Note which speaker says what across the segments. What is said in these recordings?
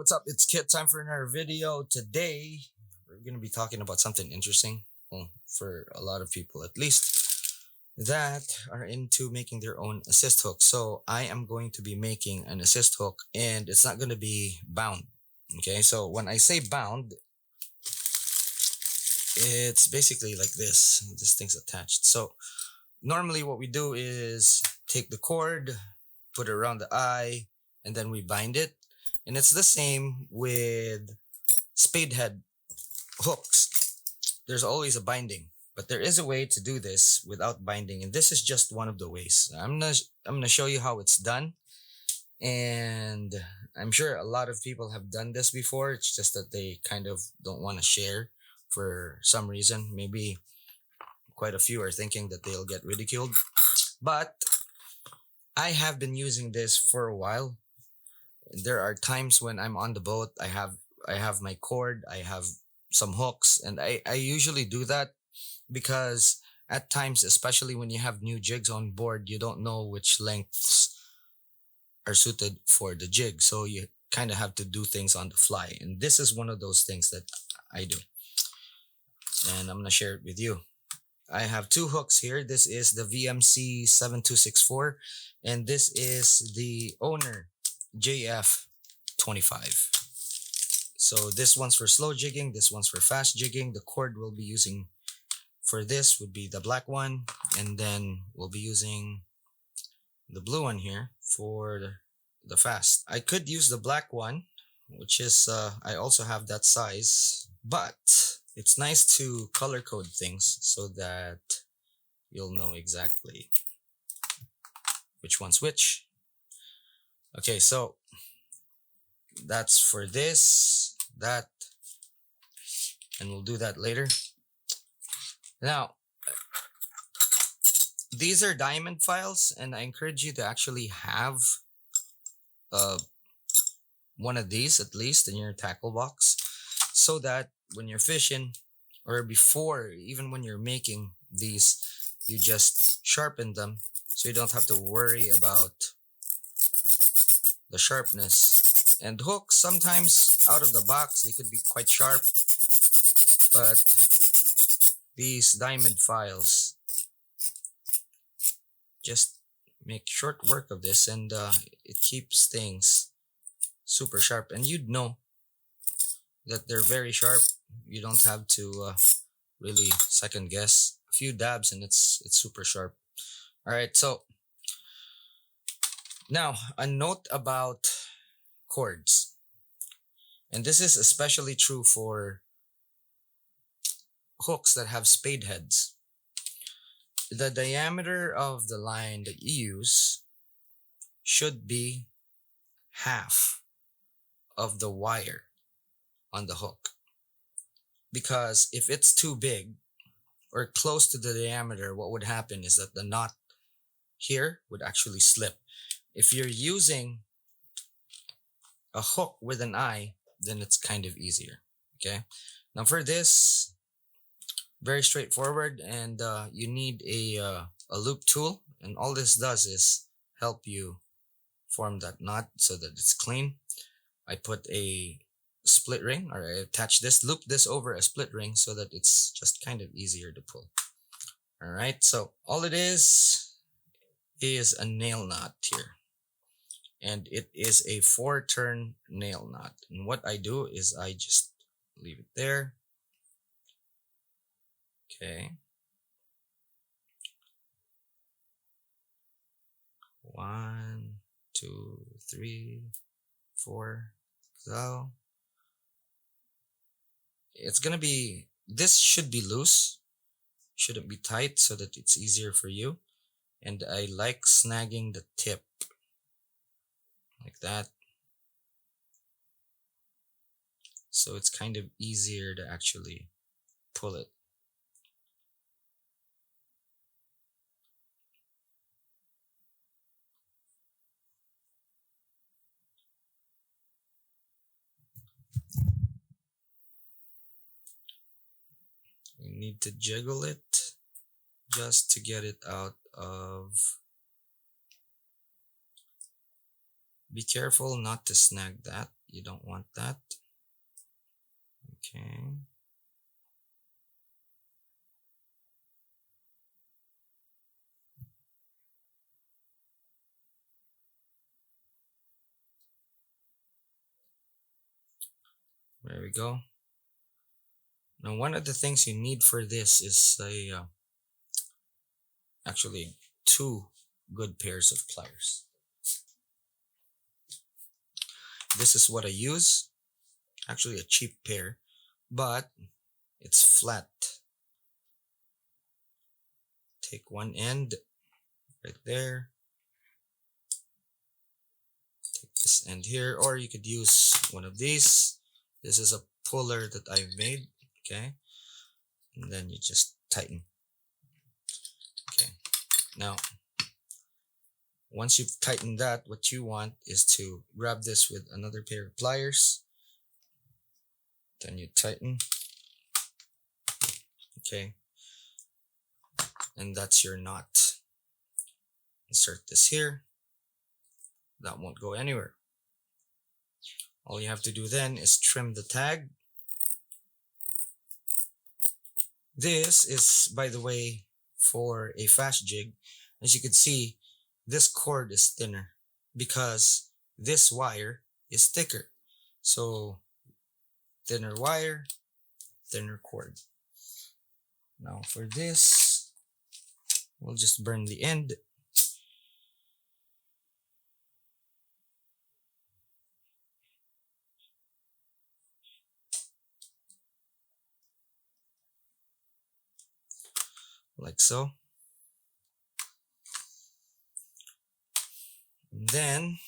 Speaker 1: what's up? It's Kit. Time for another video. Today, we're going to be talking about something interesting. Well, for a lot of people, at least, that are into making their own assist hook. So, I am going to be making an assist hook, and it's not going to be bound. Okay, so when I say bound, it's basically like this. This thing's attached. So, normally, what we do is take the cord, put it around the eye, and then we bind it. And it's the same with spade head hooks. There's always a binding, but there is a way to do this without binding, and this is just one of the ways. I'm gonna show you how it's done, and I'm sure a lot of people have done this before. It's just that they kind of don't want to share for some reason. Maybe quite a few are thinking that they'll get ridiculed, but I have been using this for a while. There are times when I'm on the boat, I have my cord, I have some hooks, and I usually do that because at times, especially when you have new jigs on board, you don't know which lengths are suited for the jig. So you kind of have to do things on the fly. And this is one of those things that I do. And I'm going to share it with you. I have two hooks here. This is the VMC 7264, and this is the owner JF25. So this one's for slow jigging, this one's for fast jigging. The cord we'll be using for this would be the black one, and then we'll be using the blue one here for the fast. I could use the black one, which is I also have that size, but it's nice to color code things so that you'll know exactly which one's which. Okay, so that's for this, that, and we'll do that later. Now, these are diamond files, and I encourage you to actually have one of these at least in your tackle box, so that when you're fishing, or before, even when you're making these, you just sharpen them so you don't have to worry about the sharpness. And hooks, sometimes out of the box, they could be quite sharp, but these diamond files just make short work of this, and it keeps things super sharp, and you'd know that they're very sharp. You don't have to really second guess. A few dabs and it's super sharp. All right, so now a note about cords, and this is especially true for hooks that have spade heads. The diameter of the line that you use should be half of the wire on the hook, because if it's too big or close to the diameter, what would happen is that the knot here would actually slip. If you're using a hook with an eye, then it's kind of easier. Okay, now for this, very straightforward, and you need a loop tool, and all this does is help you form that knot so that it's clean. I put a split ring, or I attach this, loop this over a split ring so that it's just kind of easier to pull. All right, so all it is a nail knot here, and it is a 4-turn nail knot. And what I do is I just leave it there. Okay, 1, 2, 3, 4. So it's gonna be, this should be loose, shouldn't be tight, so that it's easier for you. And I like snagging the tip like that, so it's kind of easier to actually pull it. You need to jiggle it just to get it out of. Be careful not to snag that. You don't want that. Okay. There we go. Now, one of the things you need for this is actually 2 good pairs of pliers. This is what I use. Actually, a cheap pair, but it's flat. Take one end right there. Take this end here, or you could use one of these. This is a puller that I've made. Okay, and then you just tighten. Okay, now once you've tightened that, what you want is to grab this with another pair of pliers. Then you tighten. Okay, and that's your knot. Insert this here. That won't go anywhere. All you have to do then is trim the tag. This is, by the way, for a fast jig. As you can see, this cord is thinner because this wire is thicker. So thinner wire, thinner cord. Now for this, we'll just burn the end. Like so. And then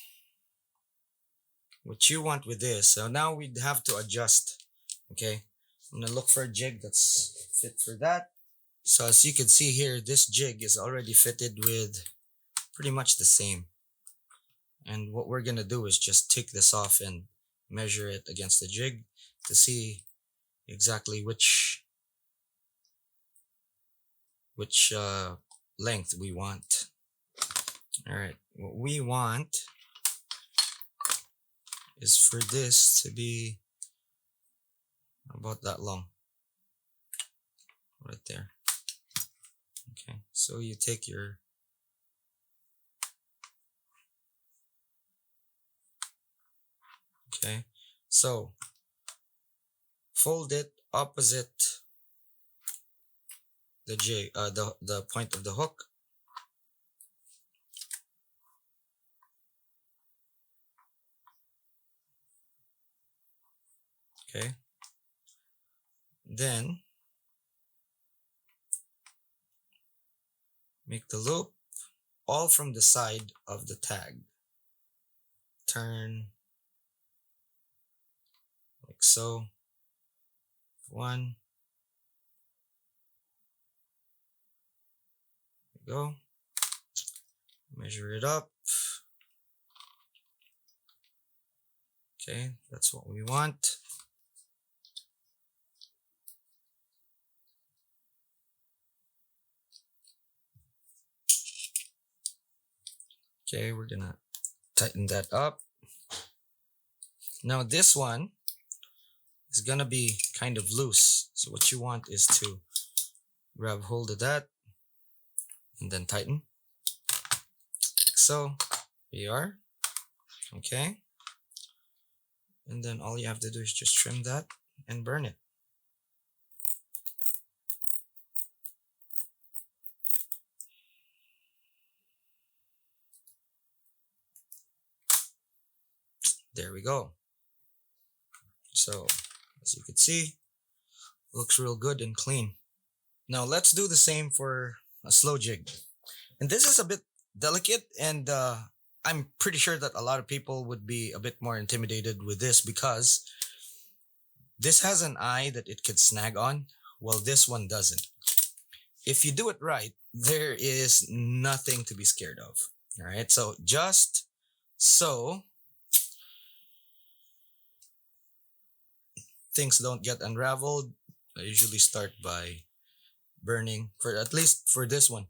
Speaker 1: what you want with this, so now we'd have to adjust. Okay, I'm gonna look for a jig that's fit for that. So as you can see here, this jig is already fitted with pretty much the same. And what we're gonna do is just take this off and measure it against the jig to see exactly which length we want. All right, what we want is for this to be about that long, right there. Okay, so you take your okay, so fold it opposite the jig, the point of the hook. Okay, then make the loop all from the side of the tag. Turn like so. One. There we go. Measure it up. Okay, that's what we want. Okay, we're gonna tighten that up. Now this one is gonna be kind of loose. So what you want is to grab hold of that and then tighten. Like so, here you are. Okay. And then all you have to do is just trim that and burn it. There we go. So as you can see, looks real good and clean. Now let's do the same for a slow jig. And this is a bit delicate, and I'm pretty sure that a lot of people would be a bit more intimidated with this because this has an eye that it could snag on, while this one doesn't. If you do it right, there is nothing to be scared of. All right, so just so things don't get unraveled, I usually start by burning, for at least for this one.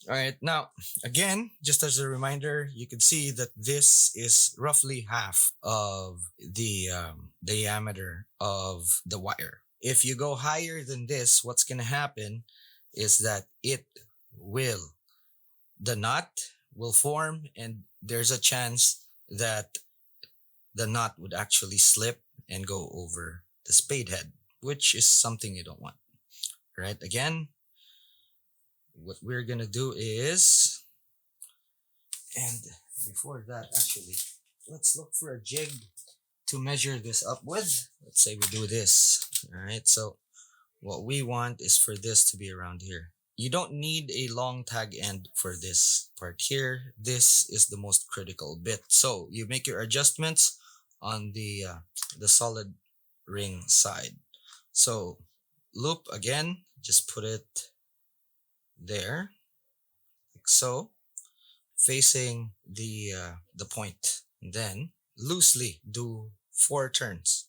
Speaker 1: All right, now again, just as a reminder, you can see that this is roughly half of the diameter of the wire. If you go higher than this, what's going to happen is that will, the knot will form, and there's a chance that the knot would actually slip and go over the spade head, which is something you don't want. All right, again, what we're going to do is, and before that, actually, let's look for a jig to measure this up with. Let's say we do this. All right. So what we want is for this to be around here. You don't need a long tag end for this part here. This is the most critical bit. So you make your adjustments on the solid ring side. So loop again, just put it there, like so, facing the point. And then loosely do 4 turns.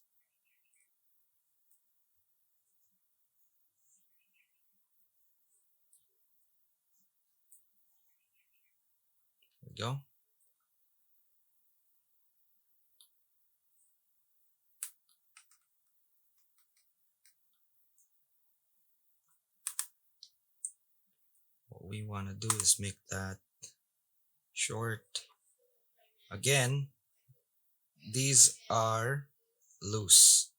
Speaker 1: There we go. What we want to do is make that short. Again, these are loose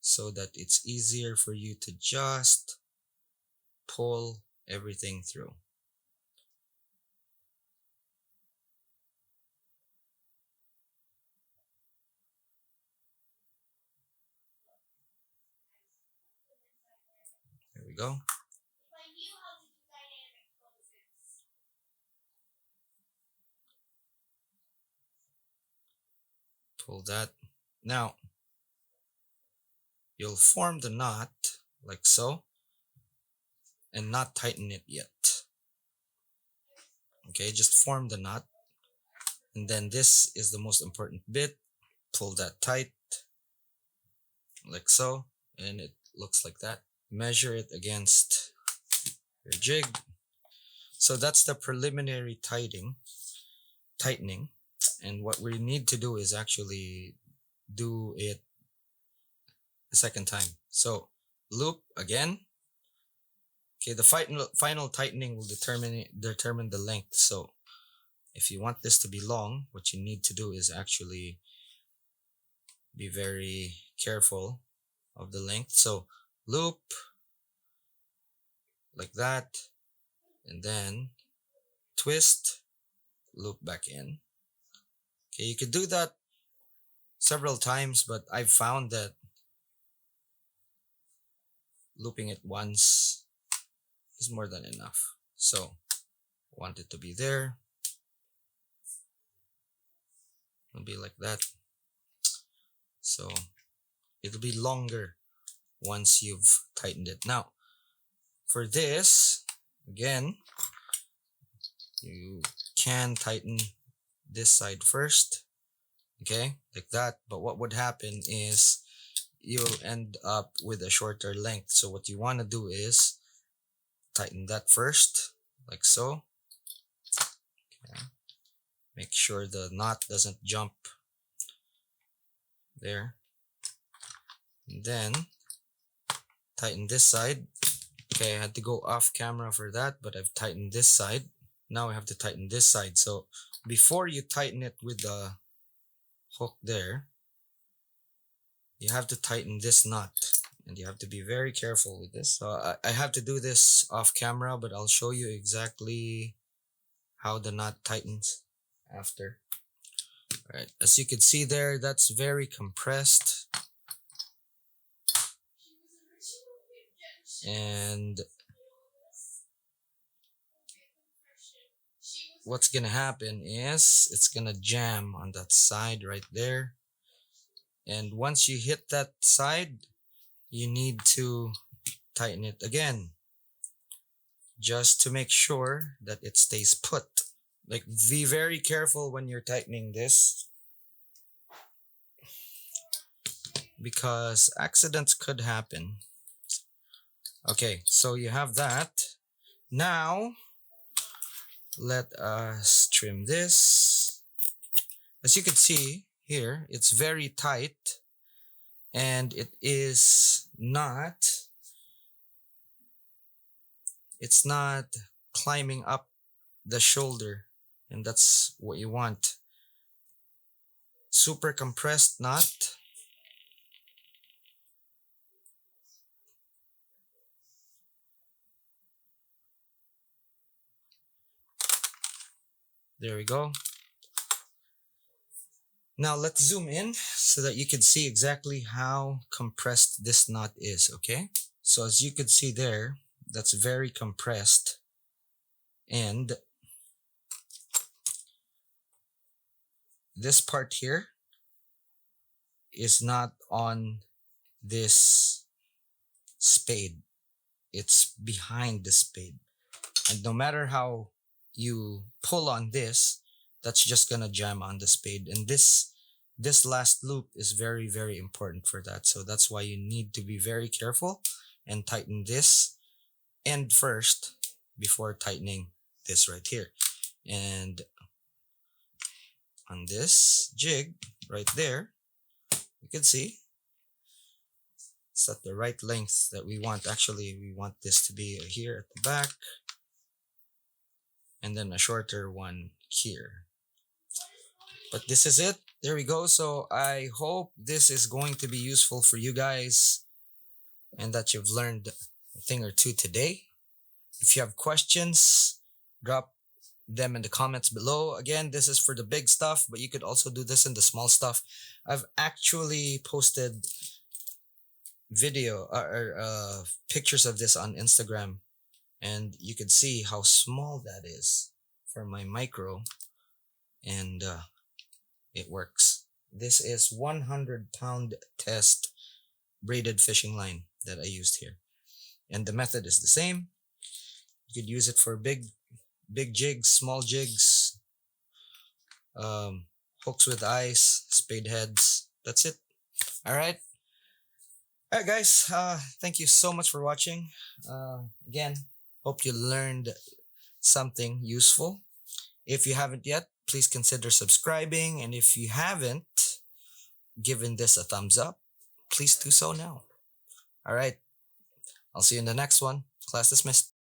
Speaker 1: so that it's easier for you to just pull everything through. There we go. Pull that. Now, you'll form the knot like so and not tighten it yet. Okay, just form the knot. And then this is the most important bit. Pull that tight like so, and it looks like that. Measure it against your jig. So that's the preliminary tightening. And what we need to do is actually do it a second time. So loop again. Okay, the final tightening will determine the length. So if you want this to be long, what you need to do is actually be very careful of the length. So loop like that, and then twist, loop back in. Okay, you could do that several times, but I've found that looping it once is more than enough. So want it to be there. It'll be like that. So it'll be longer once you've tightened it. Now, for this, again, you can tighten this side first, okay, like that. But what would happen is you'll end up with a shorter length. So what you want to do is tighten that first, like so. Okay. Make sure the knot doesn't jump there. And then tighten this side. Okay, I had to go off camera for that, but I've tightened this side. Now I have to tighten this side. So before you tighten it with the hook there, you have to tighten this knot, and you have to be very careful with this. So I have to do this off camera, but I'll show you exactly how the knot tightens after. All right, as you can see there, that's very compressed. And what's gonna happen is it's gonna jam on that side right there. And once you hit that side, you need to tighten it again, just to make sure that it stays put. Like, be very careful when you're tightening this, because accidents could happen. Okay, so you have that. Now Let us trim this. As you can see here, it's very tight and it's not climbing up the shoulder, and that's what you want. Super compressed knot. There we go. Now let's zoom in so that you can see exactly how compressed this knot is, okay? So as you can see there, that's very compressed, and this part here is not on this spade. It's behind the spade. And no matter how you pull on this, that's just gonna jam on the spade. And this last loop is very, very important for that. So that's why you need to be very careful and tighten this end first before tightening this right here. And on this jig right there, you can see it's at the right length that we want. Actually, we want this to be here at the back, and then a shorter one here. But this is it. There we go. So I hope this is going to be useful for you guys and that you've learned a thing or two today. If you have questions, drop them in the comments below. Again, this is for the big stuff, but you could also do this in the small stuff. I've actually posted video or pictures of this on Instagram, and you can see how small that is for my micro, and it works. This is 100-pound test braided fishing line that I used here, and the method is the same. You could use it for big jigs, small jigs, hooks with eyes, spade heads. That's it. All right. All right, guys. Thank you so much for watching. Again, hope you learned something useful. If you haven't yet, please consider subscribing. And if you haven't given this a thumbs up, please do so now. All right. I'll see you in the next one. Class dismissed.